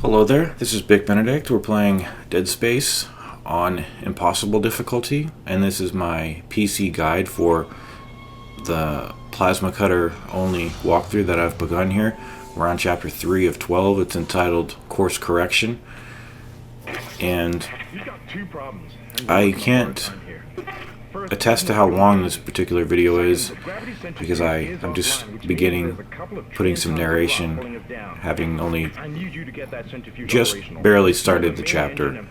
Hello there, this is Big Benedict. We're playing Dead Space on Impossible difficulty, and this is my PC guide for the plasma cutter only walkthrough that I've begun here. We're on chapter 3 of 12. It's entitled Course Correction, and I can't attest to how long this particular video is because I'm just beginning putting some narration, having only just barely started the chapter.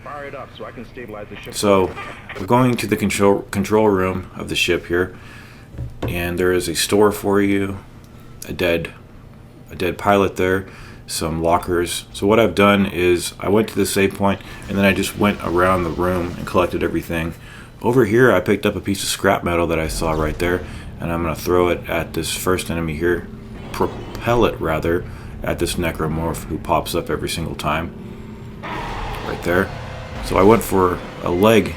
So we're going to the control room of the ship here, and there is a store for you, a dead pilot there, some lockers. So what I've done is I went to the save point and then I just went around the room and collected everything. Over here, I picked up a piece of scrap metal that I saw right there, and I'm going to throw it at this first enemy here, propel it rather, at this necromorph who pops up every single time. Right there. So I went for a leg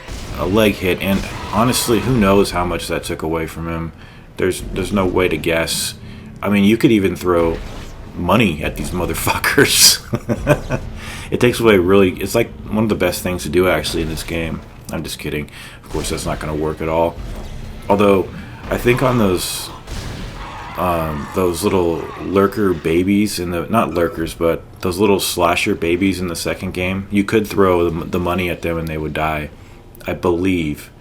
hit, and honestly, who knows how much that took away from him. There's no way to guess. I mean, you could even throw money at these motherfuckers. It takes away it's like one of the best things to do actually in this game. I'm just kidding. Of course, that's not going to work at all. Although, I think on those little lurker babies not lurkers, but those little slasher babies in the second game, you could throw the money at them and they would die. I believe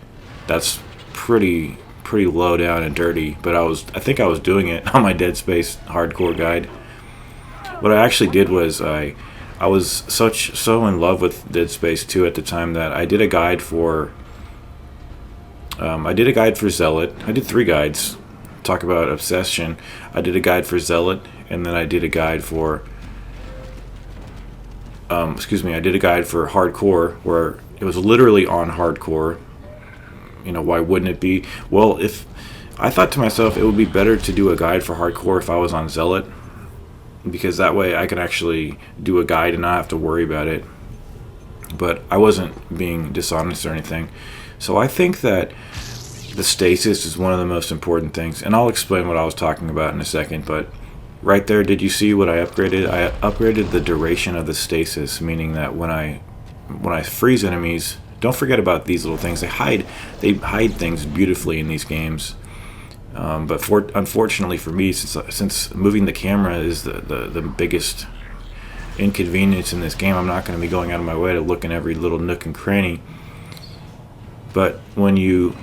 that's pretty low down and dirty. But I think I was doing it on my Dead Space hardcore guide. What I actually did was I was so in love with Dead Space 2 at the time that I did a guide for Zealot. I did 3 guides. Talk about obsession. I did a guide for Zealot, and then I did a guide for I did a guide for Hardcore, where it was literally on Hardcore. You know, why wouldn't it be? Well, if I thought to myself it would be better to do a guide for Hardcore if I was on Zealot, because that way I can actually do a guide and not have to worry about it. But I wasn't being dishonest or anything. So I think that the stasis is one of the most important things, and I'll explain what I was talking about in a second. But right there, did you see what I upgraded? I upgraded the duration of the stasis, meaning that when I freeze enemies, don't forget about these little things. They hide things beautifully in these games. But unfortunately for me, since moving the camera is the biggest inconvenience in this game, I'm not going to be going out of my way to look in every little nook and cranny. But when you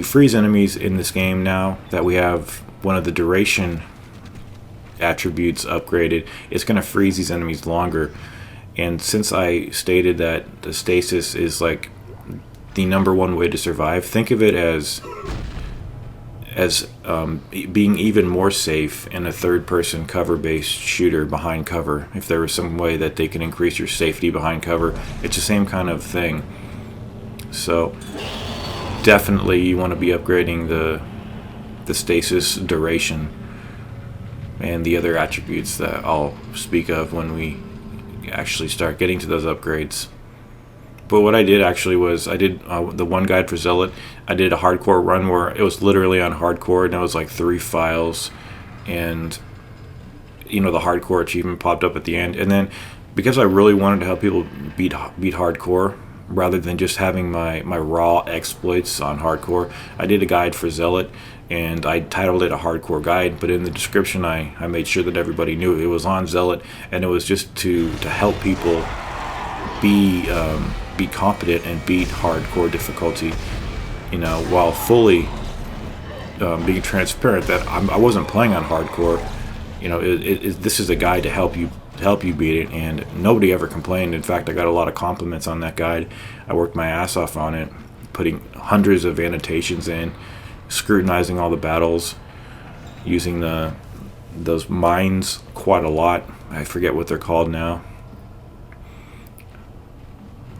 freeze enemies in this game, now that we have one of the duration attributes upgraded, it's going to freeze these enemies longer. And since I stated that the stasis is like the #1 way to survive, think of it as being even more safe in a third-person cover-based shooter behind cover. If there was some way that they can increase your safety behind cover, it's the same kind of thing. So definitely you want to be upgrading the stasis duration and the other attributes that I'll speak of when we actually start getting to those upgrades. But what I did actually was I did the one guide for Zealot. I did a hardcore run where it was literally on hardcore, and it was like 3 files, and the hardcore achievement popped up at the end. And then because I really wanted to help people beat hardcore rather than just having my raw exploits on hardcore, I did a guide for Zealot, and I titled it a hardcore guide. But in the description, I made sure that everybody knew it was on Zealot, and it was just to help people be competent and beat hardcore difficulty, while fully being transparent that I wasn't playing on hardcore. This is a guide to help you beat it, and nobody ever complained. In fact, I got a lot of compliments on that guide. I worked my ass off on it, putting hundreds of annotations in, scrutinizing all the battles, using those mines quite a lot. I forget what they're called now.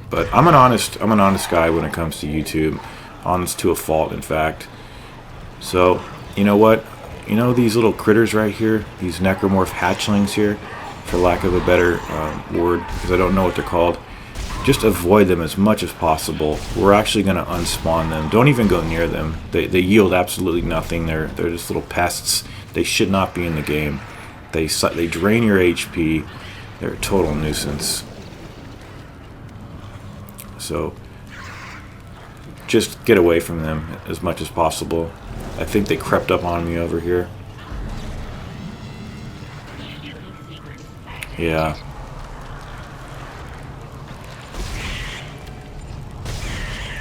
But I'm an honest guy when it comes to YouTube, honest to a fault, in fact. So, you know what? These little critters right here, these necromorph hatchlings here, for lack of a better word, because I don't know what they're called. Just avoid them as much as possible. We're actually going to unspawn them. Don't even go near them. They yield absolutely nothing. They're just little pests. They should not be in the game. They drain your HP. They're a total nuisance. So just get away from them as much as possible. I think they crept up on me over here. Yeah.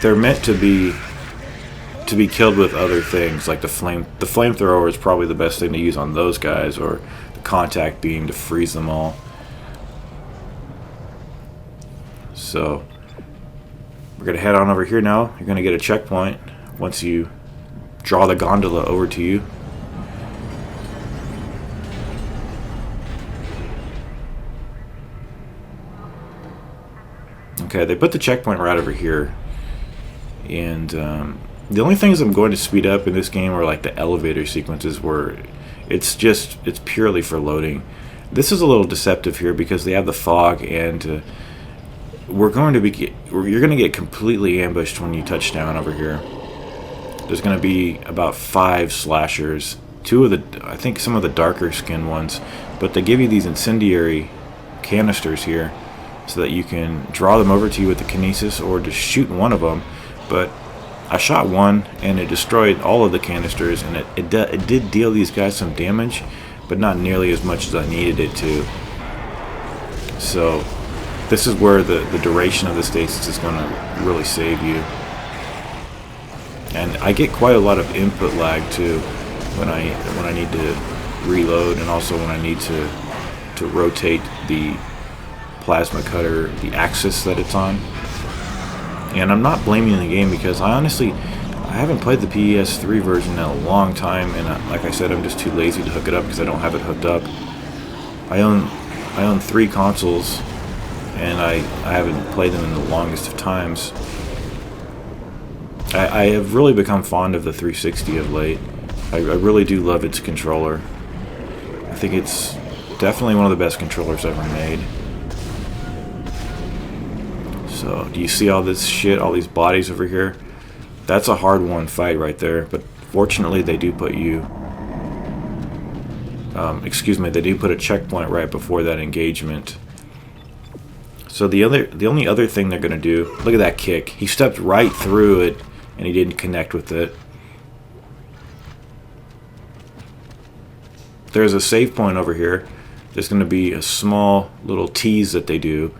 They're meant to be killed with other things, like the flamethrower is probably the best thing to use on those guys, or the contact beam to freeze them all. So we're gonna head on over here now. You're gonna get a checkpoint once you draw the gondola over to you. Okay, they put the checkpoint right over here, and the only things I'm going to speed up in this game are like the elevator sequences, where it's purely for loading. This is a little deceptive here because they have the fog, and you're going to get completely ambushed when you touch down over here. There's going to be about 5 slashers, I think some of the darker skinned ones, but they give you these incendiary canisters here so that you can draw them over to you with the kinesis or just shoot one of them. But I shot one and it destroyed all of the canisters, and it did deal these guys some damage, but not nearly as much as I needed it to. So this is where the duration of the stasis is going to really save you. And I get quite a lot of input lag too when I need to reload, and also when I need to rotate the plasma cutter, the axis that it's on. And I'm not blaming the game, because I haven't played the PS3 version in a long time, and like I said, I'm just too lazy to hook it up because I don't have it hooked up. I own 3 consoles, and I haven't played them in the longest of times. I have really become fond of the 360 of late. I really do love its controller. I think it's definitely one of the best controllers ever made. So, do you see all this shit, all these bodies over here? That's a hard-won fight right there, but fortunately they do put you... they do put a checkpoint right before that engagement. So the only other thing they're going to do... Look at that kick. He stepped right through it, and he didn't connect with it. There's a save point over here. There's going to be a small little tease that they do.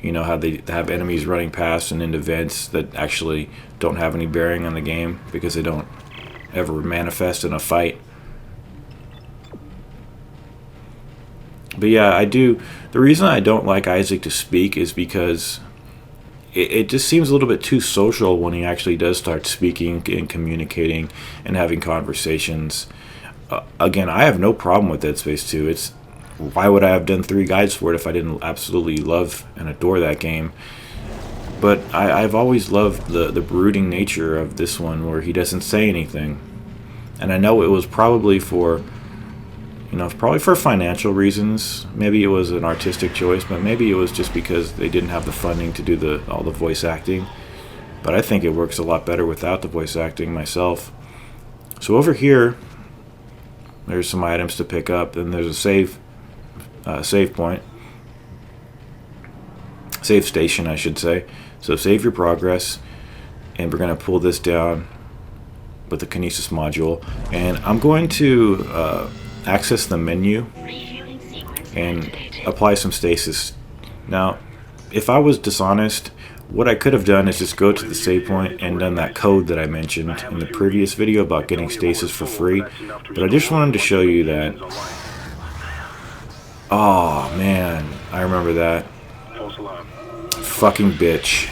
You know how they have enemies running past and into vents that actually don't have any bearing on the game because they don't ever manifest in a fight. But yeah, I do. The reason I don't like Isaac to speak is because it just seems a little bit too social when he actually does start speaking and communicating and having conversations. Again, I have no problem with Dead Space 2. Why would I have done 3 guides for it if I didn't absolutely love and adore that game? But I've always loved the brooding nature of this one, where he doesn't say anything. And I know it was probably for financial reasons. Maybe it was an artistic choice, but maybe it was just because they didn't have the funding to do all the voice acting. But I think it works a lot better without the voice acting myself. So over here, there's some items to pick up, and there's a save point. Save station, I should say. So save your progress, and we're going to pull this down with the Kinesis module. And I'm going to access the menu and apply some stasis. Now, if I was dishonest, what I could have done is just go to the save point and done that code that I mentioned in the previous video about getting stasis for free. But I just wanted to show you that. Oh man, I remember that. Fucking bitch.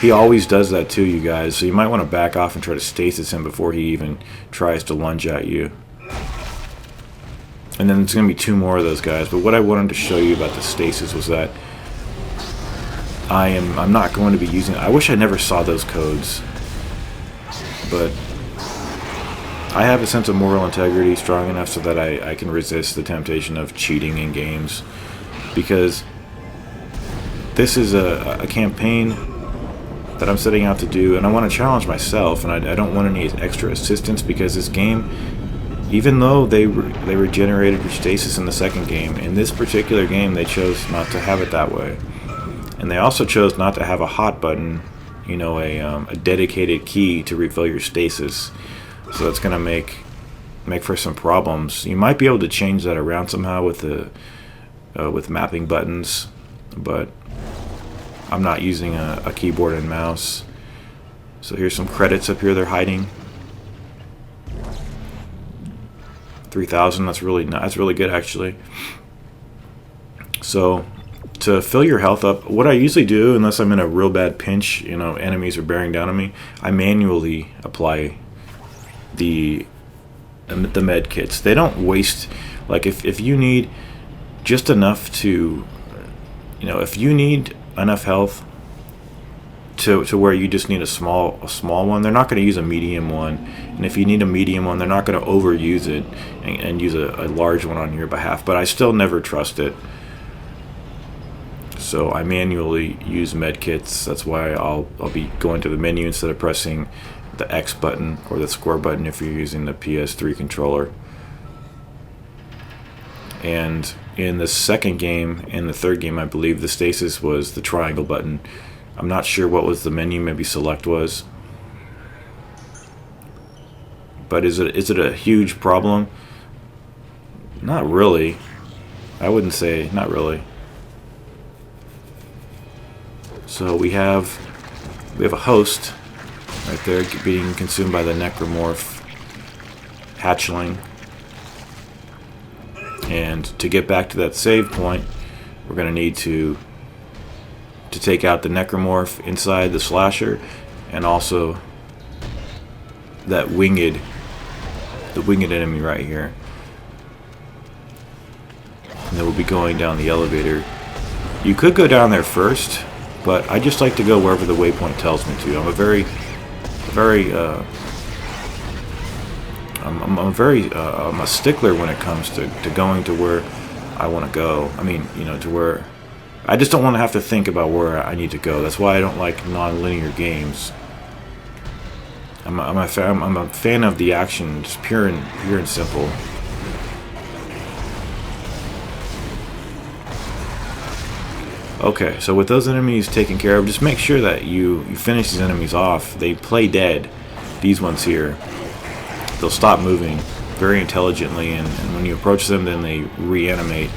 He always does that too, you guys, so you might want to back off and try to stasis him before he even tries to lunge at you. And then there's going to be 2 more of those guys. But what I wanted to show you about the stasis was that I'm not going to be using... I wish I never saw those codes. But I have a sense of moral integrity strong enough so that I can resist the temptation of cheating in games. Because this is a campaign that I'm setting out to do, and I want to challenge myself, and I don't want any extra assistance, because this game, even though they regenerated your stasis in the second game, in this particular game they chose not to have it that way. And they also chose not to have a hot button, you know, a dedicated key to refill your stasis. So that's going to make for some problems. You might be able to change that around somehow with the with mapping buttons, but I'm not using a keyboard and mouse. So here's some credits up here they're hiding. 3,000. That's really good actually. So to fill your health up, what I usually do, unless I'm in a real bad pinch, you know, enemies are bearing down on me, I manually apply the med kits. They don't waste. Like if you need just enough to, you know, if you need enough health to where you just need a small one, they're not going to use a medium one. And if you need a medium one, they're not going to overuse it and use a large one on your behalf. But I still never trust it. So I manually use med kits. That's why I'll be going to the menu instead of pressing the X button or the square button if you're using the PS3 controller. And in the second game and the third game, I believe the stasis was the triangle button. I'm not sure what was the menu, maybe select was. But is it a huge problem? Not really. I wouldn't say, not really. So we have a host right there being consumed by the necromorph hatchling. And to get back to that save point, we're going to need to take out the necromorph inside the slasher, and also that winged enemy right here. And then we'll be going down the elevator. You could go down there first, but I just like to go wherever the waypoint tells me to. I'm a stickler when it comes to going to where I want to go. I mean, you know, to where I just don't want to have to think about where I need to go. That's why I don't like non-linear games. I'm a fan of the action, just pure and simple. Okay, so with those enemies taken care of, just make sure that you finish these enemies off. They play dead. These ones here, they'll stop moving very intelligently, and when you approach them, then they reanimate.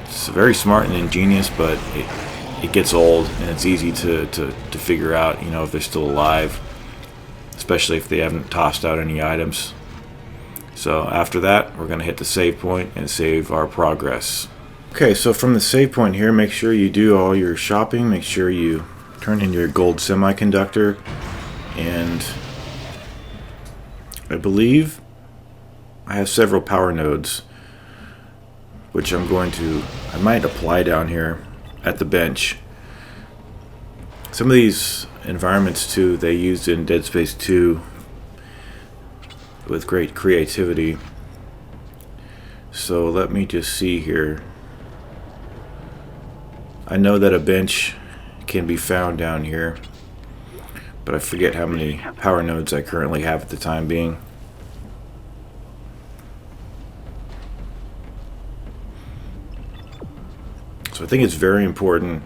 It's very smart and ingenious, but it gets old, and it's easy to figure out, you know, if they're still alive, especially if they haven't tossed out any items. So after that, we're going to hit the save point and save our progress. Okay, so from the save point here, make sure you do all your shopping. Make sure you turn in your gold semiconductor, and I believe I have several power nodes, which I might apply down here at the bench. Some of these environments too, they used in Dead Space 2 with great creativity. So let me just see here. I know that a bench can be found down here, but I forget how many power nodes I currently have at the time being. So I think it's very important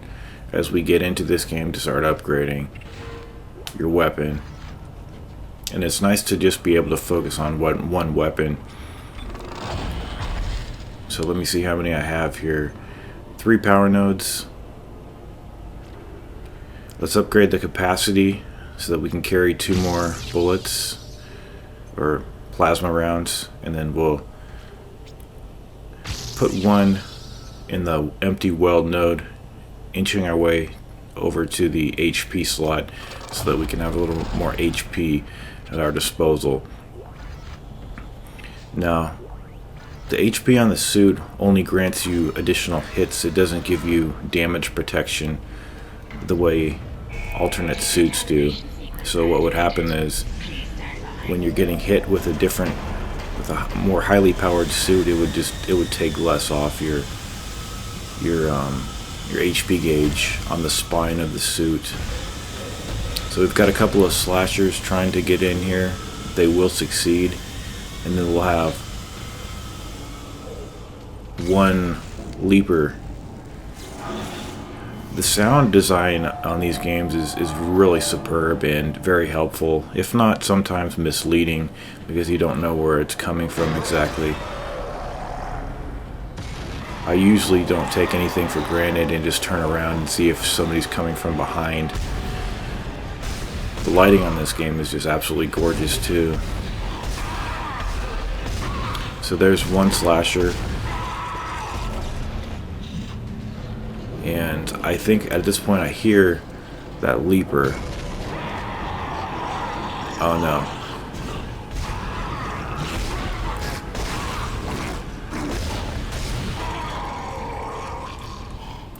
as we get into this game to start upgrading your weapon. And it's nice to just be able to focus on one weapon. So let me see how many I have here. 3 power nodes. Let's upgrade the capacity so that we can carry 2 more bullets or plasma rounds, and then we'll put 1 in the empty weld node, inching our way over to the HP slot so that we can have a little more HP at our disposal. Now, the HP on the suit only grants you additional hits. It doesn't give you damage protection the way alternate suits do. So what would happen is when you're getting hit with a more highly powered suit, it would take less off your HP gauge on the spine of the suit. So we've got a couple of slashers trying to get in here. They will succeed. and then we'll have one leaper. The sound design on these games is really superb and very helpful, if not sometimes misleading, because you don't know where it's coming from exactly. I usually don't take anything for granted and just turn around and see if somebody's coming from behind. The lighting on this game is just absolutely gorgeous too. So there's one slasher. And I think at this point I hear that leaper. Oh no.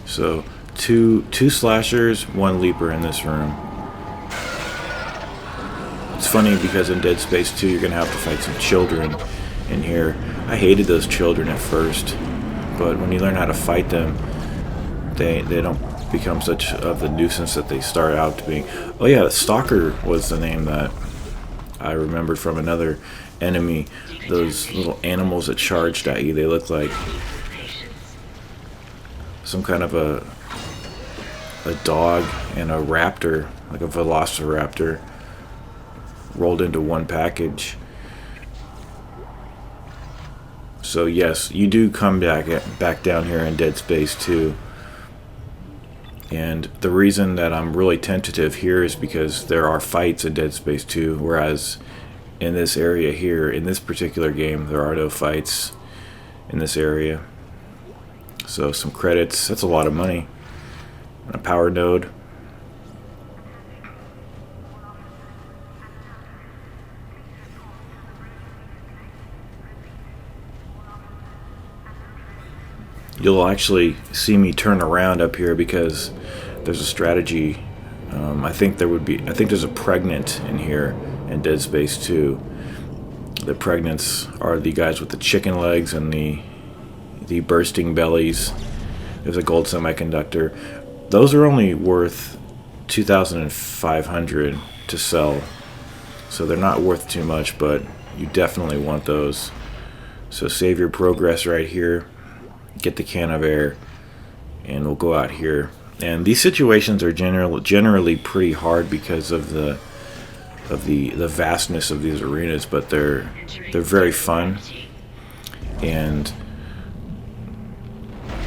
So two slashers, one leaper in this room. It's funny because in Dead Space 2 you're going to have to fight some children in here. I hated those children at first, but when you learn how to fight them, they don't become such of the nuisance that they start out to being. Oh yeah, Stalker was the name that I remembered from another enemy. Those little animals that charged at you, they look like some kind of a dog and a raptor, like a velociraptor, rolled into one package. So yes, you do come back down here in Dead Space 2. And the reason that I'm really tentative here is because there are fights in Dead Space 2, whereas in this area here, in this particular game, there are no fights in this area. So some credits, that's a lot of money. A power node. You'll actually see me turn around up here because there's a strategy. I think there's a pregnant in here in Dead Space 2. The pregnants are the guys with the chicken legs and the bursting bellies. There's a gold semiconductor. Those are only worth 2,500 to sell, so they're not worth too much, but you definitely want those. So save your progress right here, get the can of air, and we'll go out here. And these situations are generally pretty hard because of the vastness of these arenas, but they're very fun. And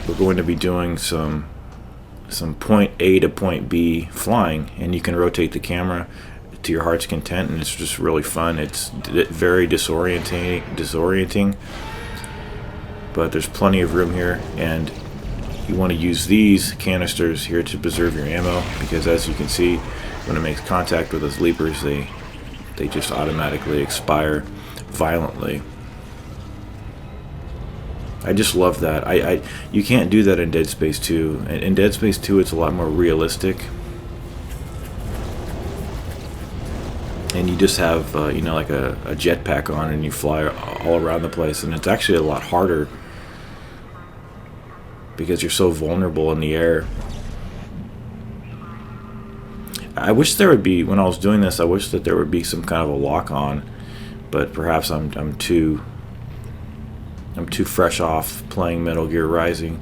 we're going to be doing some point A to point B flying, and you can rotate the camera to your heart's content, and it's just really fun. It's very disorienting, but there's plenty of room here, and you want to use these canisters here to preserve your ammo, because as you can see, when it makes contact with those leapers, they just automatically expire violently. I just love that. You can't do that in Dead Space 2. In Dead Space 2, it's a lot more realistic, and you just have like a jetpack on, and you fly all around the place, and it's actually a lot harder because you're so vulnerable in the air. I wish there would be, when I was doing this, I wish that there would be some kind of a lock on, but perhaps I'm too fresh off playing Metal Gear Rising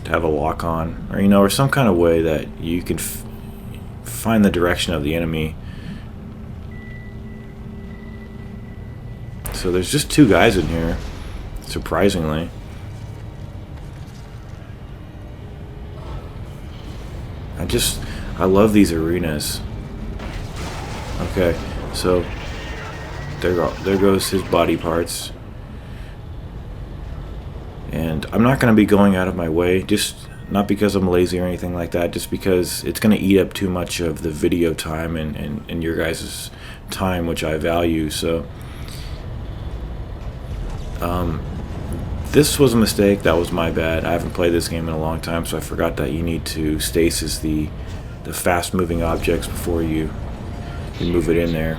to have a lock on, or some kind of way that you can find the direction of the enemy. So there's just two guys in here, surprisingly. I love these arenas. Okay, so there goes his body parts. And I'm not going to be going out of my way, just not because I'm lazy or anything like that, just because it's going to eat up too much of the video time and your guys' time, which I value. So this was a mistake. That was my bad. I haven't played this game in a long time, so I forgot that you need to stasis the fast-moving objects before you move it in there.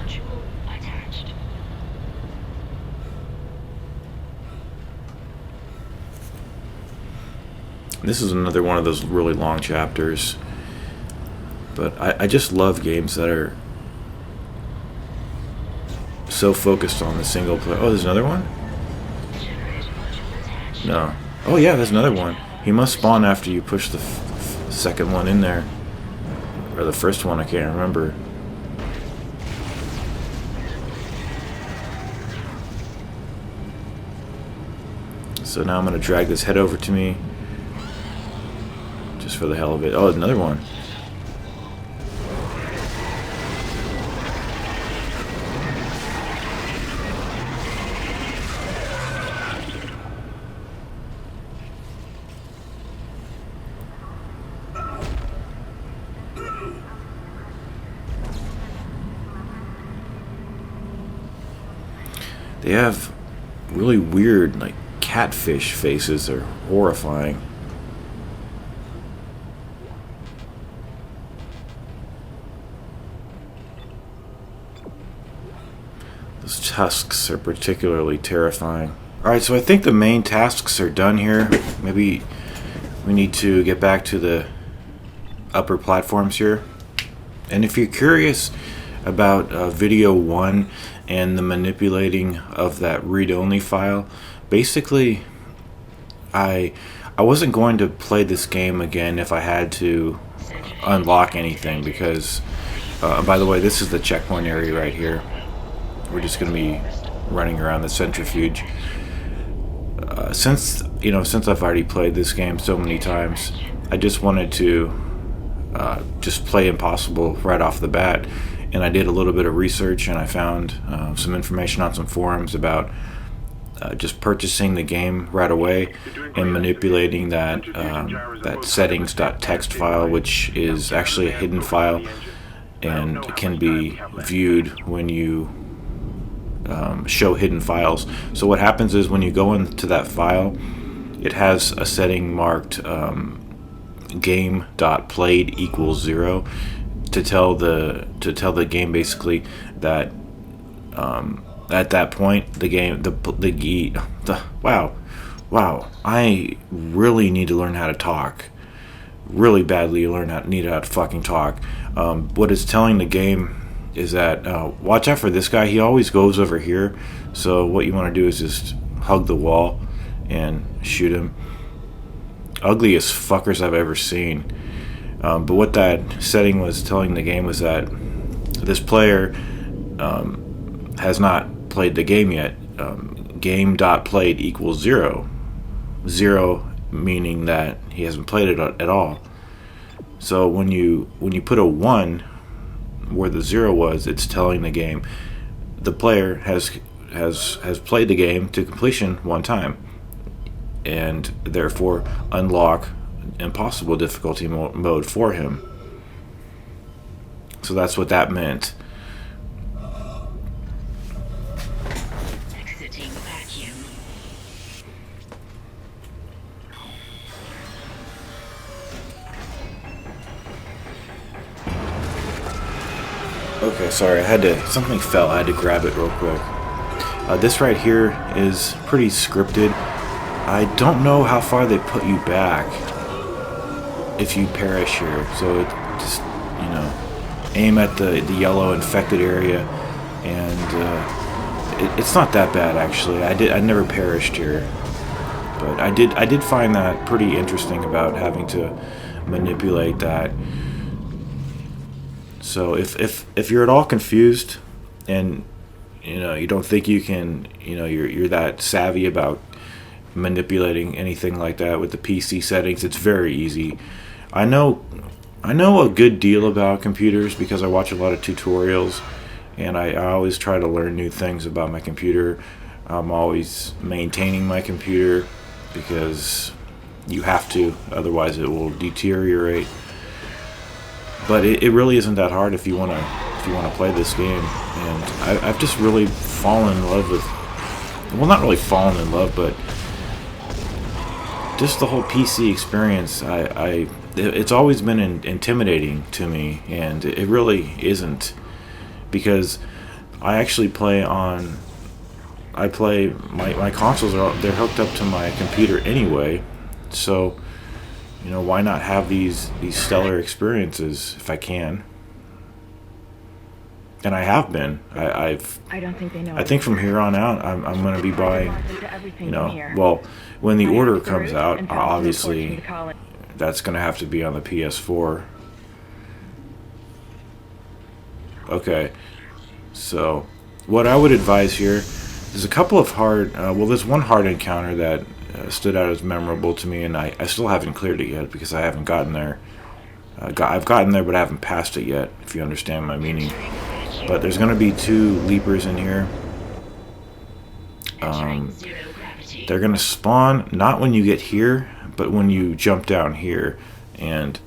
This is another one of those really long chapters, but I just love games that are so focused on the single player. Oh, there's another one? No. Oh yeah, there's another one. He must spawn after you push the second one in there. Or the first one, I can't remember. So now I'm going to drag this head over to me. Just for the hell of it. Oh, there's another one. They have really weird, like, catfish faces. They're horrifying. Those tusks are particularly terrifying. Alright, so I think the main tasks are done here. Maybe we need to get back to the upper platforms here. And if you're curious about video 1 and the manipulating of that read-only file, basically I wasn't going to play this game again if I had to unlock anything, because by the way, this is the checkpoint area right here. We're just going to be running around the centrifuge. Since I've already played this game so many times, I just wanted to just play Impossible right off the bat. And I did a little bit of research, and I found some information on some forums about just purchasing the game right away and manipulating that that settings.txt file, which is actually a hidden file and can be viewed when you show hidden files. So what happens is when you go into that file, it has a setting marked game.played equals 0 to tell the game basically that at that point the game wow, I really need to learn how to talk really badly. Need how to fucking talk. What it's telling the game is that watch out for this guy. He always goes over here. So what you want to do is just hug the wall and shoot him. Ugliest fuckers I've ever seen. But what that setting was telling the game was that this player has not played the game yet. Game.played equals 0. 0 meaning that he hasn't played it at all. So when you put a 1 where the 0 was, it's telling the game the player has played the game to completion one time, and therefore unlock impossible difficulty mode for him. So that's what that meant. Exiting vacuum. Okay, sorry, something fell, I had to grab it real quick. This right here is pretty scripted. I don't know how far they put you back if you perish here, so it just, aim at the yellow infected area, and it's not that bad actually. I never perished here, but I did find that pretty interesting about having to manipulate that. So if you're at all confused and you don't think you can, you're that savvy about manipulating anything like that with the PC settings, it's very easy. I know a good deal about computers because I watch a lot of tutorials, and I always try to learn new things about my computer. I'm always maintaining my computer because you have to, otherwise it will deteriorate. But it really isn't that hard if you want to play this game. And I've just really fallen in love with, well, not really fallen in love, but just the whole PC experience. It's always been intimidating to me, and it really isn't, because I actually play my consoles they're hooked up to my computer anyway, so why not have these stellar experiences if I can? And I have been. I don't think they know. I think from here on out, I'm going to be buying, you know, well, when the order comes out, obviously, that's going to have to be on the PS4. Okay, so what I would advise here, there's a couple of hard, well, there's one hard encounter that stood out as memorable to me, and I still haven't cleared it yet because I haven't gotten there. I've gotten there, but I haven't passed it yet, if you understand my meaning. But there's going to be 2 leapers in here. They're going to spawn not when you get here, but when you jump down here. And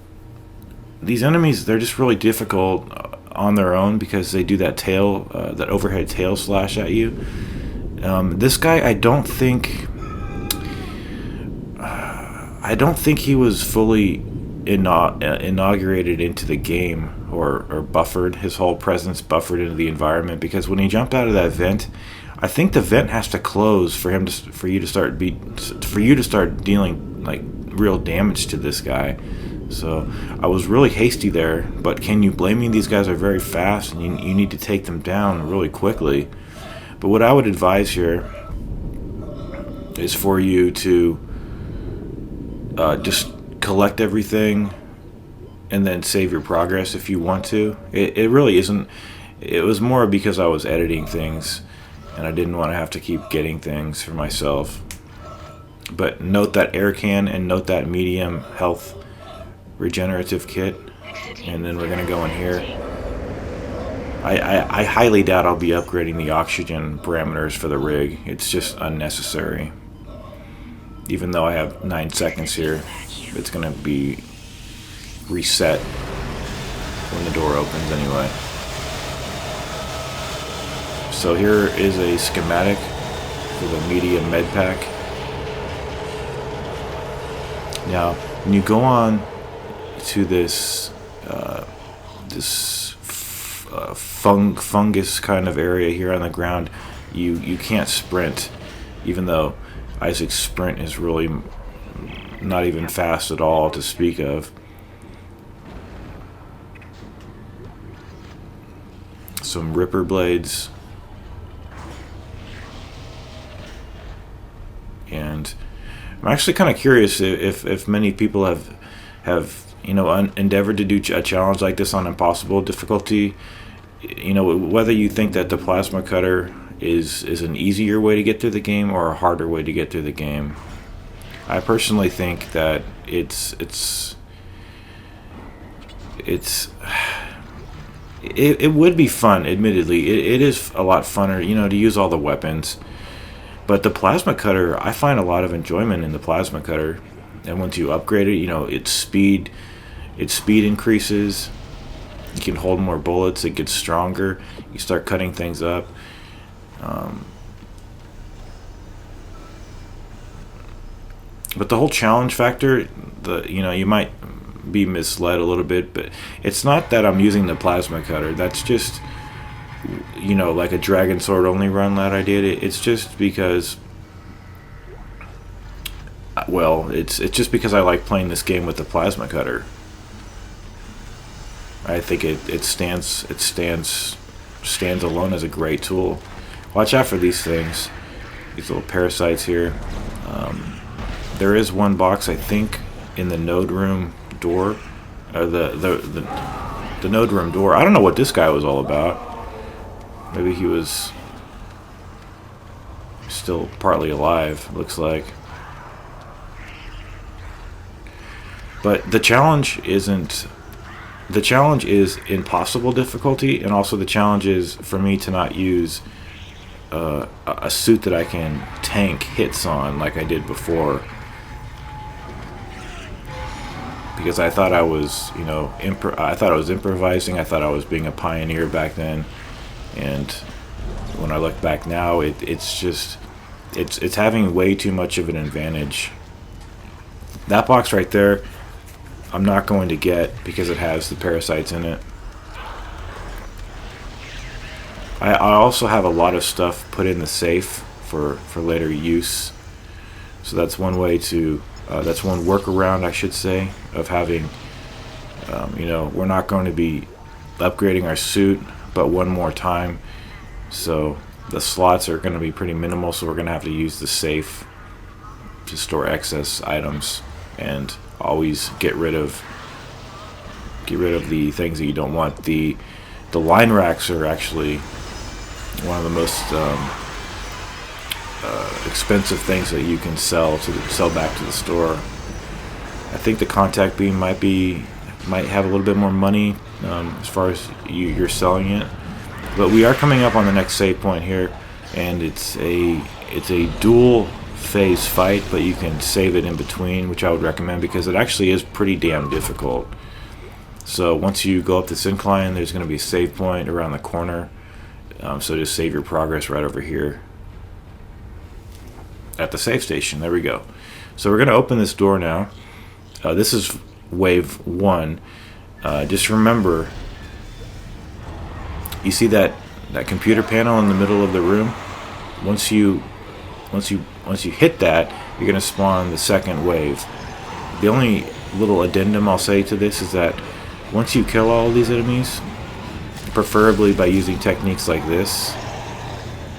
these enemies, they're just really difficult on their own because they do that tail, that overhead tail slash at you. This guy, I don't think he was fully inaugurated into the game or buffered, his whole presence buffered into the environment, because when he jumped out of that vent, I think the vent has to close for you to start dealing like real damage to this guy. So I was really hasty there, but can you blame me? These guys are very fast and you need to take them down really quickly. But what I would advise here is for you to just collect everything and then save your progress if you want to. It really isn't. It was more because I was editing things and I didn't want to have to keep getting things for myself. But note that air can and note that medium health regenerative kit, and then we're gonna go in here. I highly doubt I'll be upgrading the oxygen parameters for the rig. It's just unnecessary. Even though I have 9 seconds here, it's going to be reset when the door opens anyway. So here is a schematic for the medium med pack. Now, when you go on to this fungus kind of area here on the ground, you can't sprint, even though Isaac's sprint is really not even fast at all to speak of. Some ripper blades. And I'm actually kind of curious if many people have endeavored to do a challenge like this on impossible difficulty. Whether you think that the plasma cutter is an easier way to get through the game or a harder way to get through the game. I personally think that it would be fun. Admittedly, it is a lot funner, to use all the weapons. But the plasma cutter, I find a lot of enjoyment in the plasma cutter. And once you upgrade it, its speed increases. You can hold more bullets. It gets stronger. You start cutting things up. But the whole challenge factor, you might be misled a little bit, but it's not that I'm using the plasma cutter. That's just, like a Dragon Sword only run that I did. It's just because, it's just because I like playing this game with the plasma cutter. I think it stands alone as a great tool. Watch out for these things, these little parasites here. There is one box, I think, in the node room door, the node room door. I don't know what this guy was all about. Maybe he was still partly alive, looks like. But the challenge isn't. The challenge is impossible difficulty, and also the challenge is for me to not use a suit that I can tank hits on like I did before. Because I thought I was, I thought I was improvising. I thought I was being a pioneer back then, and when I look back now, it's having way too much of an advantage. That box right there, I'm not going to get because it has the parasites in it. I also have a lot of stuff put in the safe for later use, so that's one way to. That's one workaround, I should say, of having, we're not going to be upgrading our suit, but one more time. So the slots are going to be pretty minimal, so we're going to have to use the safe to store excess items, and always get rid of the things that you don't want. The line racks are actually one of the most expensive things that you can sell back to the store. I think the contact beam might have a little bit more money as far as you're selling it. But we are coming up on the next save point here, and it's a dual phase fight, but you can save it in between, which I would recommend because it actually is pretty damn difficult. So once you go up this incline, there's going to be a save point around the corner. So just save your progress right over here at the save station. There we go. So we're going to open this door now. This is wave 1. Just remember, you see that computer panel in the middle of the room? Once you hit that, you're going to spawn the second wave. The only little addendum I'll say to this is that once you kill all these enemies, preferably by using techniques like this,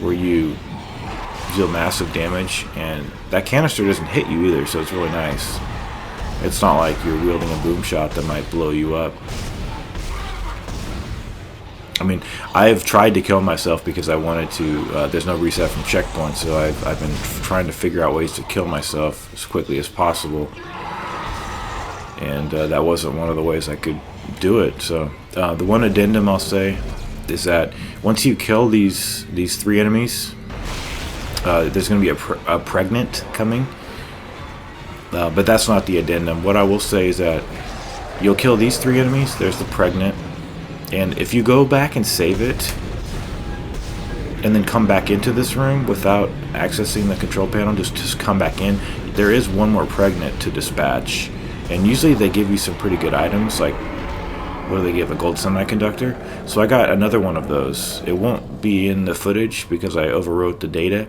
where you deal massive damage, and that canister doesn't hit you either, so it's really nice. It's not like you're wielding a boom shot that might blow you up. I mean, I've tried to kill myself because I wanted to. There's no reset from checkpoints, so I've been trying to figure out ways to kill myself as quickly as possible, and that wasn't one of the ways I could do it. So the one addendum I'll say is that once you kill these 3 enemies, there's going to be a pregnant coming, but that's not the addendum. What I will say is that you'll kill these 3 enemies. There's the pregnant. And if you go back and save it, and then come back into this room without accessing the control panel, just come back in, there is one more pregnant to dispatch. And usually they give you some pretty good items, like, what do they give, a gold semiconductor? So I got another one of those. It won't be in the footage because I overwrote the data,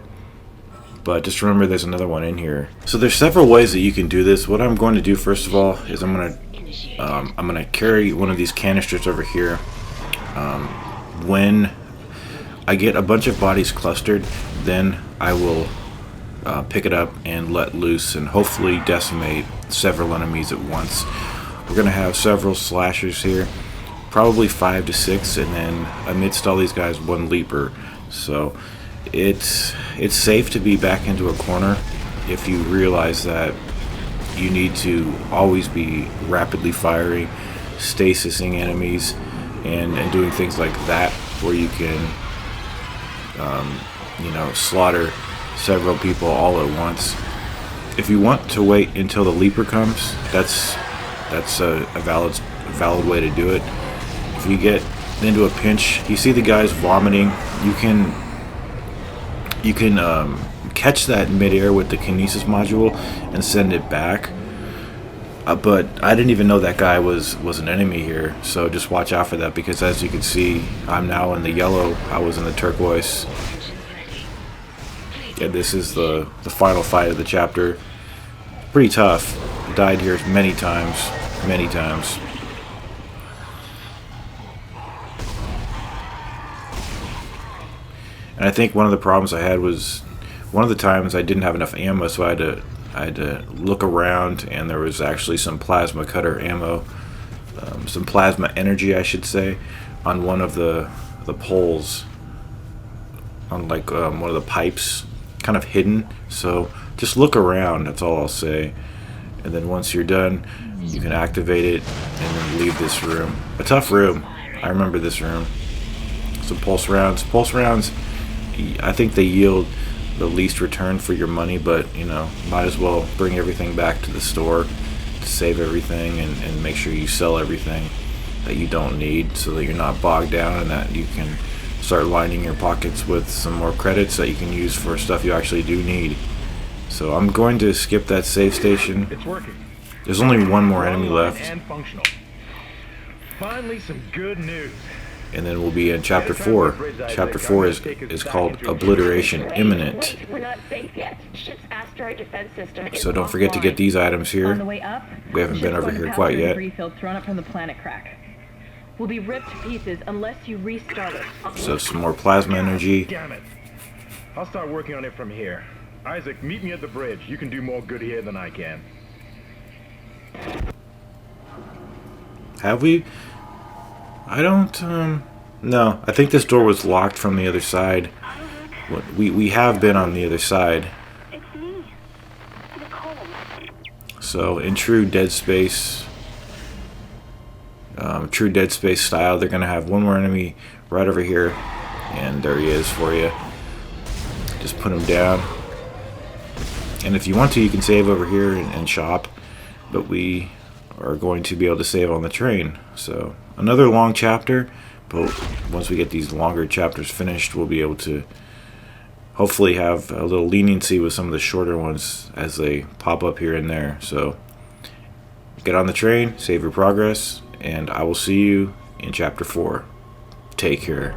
but just remember there's another one in here. So there's several ways that you can do this. What I'm going to do first of all is I'm gonna carry one of these canisters over here. When I get a bunch of bodies clustered, then I will pick it up and let loose and hopefully decimate several enemies at once. We're gonna have several slashers here, probably 5 to 6, and then amidst all these guys, 1 leaper. So it's safe to be back into a corner if you realize that you need to always be rapidly firing, stasising enemies, and doing things like that, where you can slaughter several people all at once. If you want to wait until the leaper comes, that's a valid way to do it. If you get into a pinch, you see the guys vomiting, you can catch that midair with the kinesis module and send it back. But I didn't even know that guy was an enemy here, so just watch out for that, because as you can see, I'm now in the yellow, I was in the turquoise. Yeah, this is the final fight of the chapter. Pretty tough. Died here many times. And I think one of the problems I had was, one of the times I didn't have enough ammo, so I had to look around, and there was actually some plasma cutter ammo, some plasma energy, I should say, on one of the poles, on like one of the pipes, kind of hidden. So just look around, that's all I'll say. And then once you're done, you can activate it and then leave this room. A tough room. I remember this room. Some pulse rounds. Pulse rounds, I think they yield the least return for your money, but might as well bring everything back to the store to save everything and make sure you sell everything that you don't need, so that you're not bogged down, and that you can start lining your pockets with some more credits that you can use for stuff you actually do need. So I'm going to skip that save station. It's working. There's only one more enemy left, And functional. Finally, some good news. and then we'll be in chapter 4. Chapter 4 is called Obliteration Imminent. We're not safe yet. Ship's asteroid defense system is So don't forget to get these items on the here. way up. We haven't been over here quite yet. Field thrown up from the planet crack. will be ripped to pieces unless you restart it. So some more plasma energy. Damn it. I'll start working on it from here. Isaac, meet me at the bridge. You can do more good here than I can. Have we? I don't, no. I think this door was locked from the other side. We have been on the other side. It's me, Nicole. So in true Dead Space style, they're gonna have one more enemy right over here, and there he is for you. Just put him down, and if you want to, you can save over here and shop, but we are going to be able to save on the train. So another long chapter, but once we get these longer chapters finished, we'll be able to hopefully have a little leniency with some of the shorter ones as they pop up here and there. So get on the train, save your progress, and I will see you in chapter 4. Take care.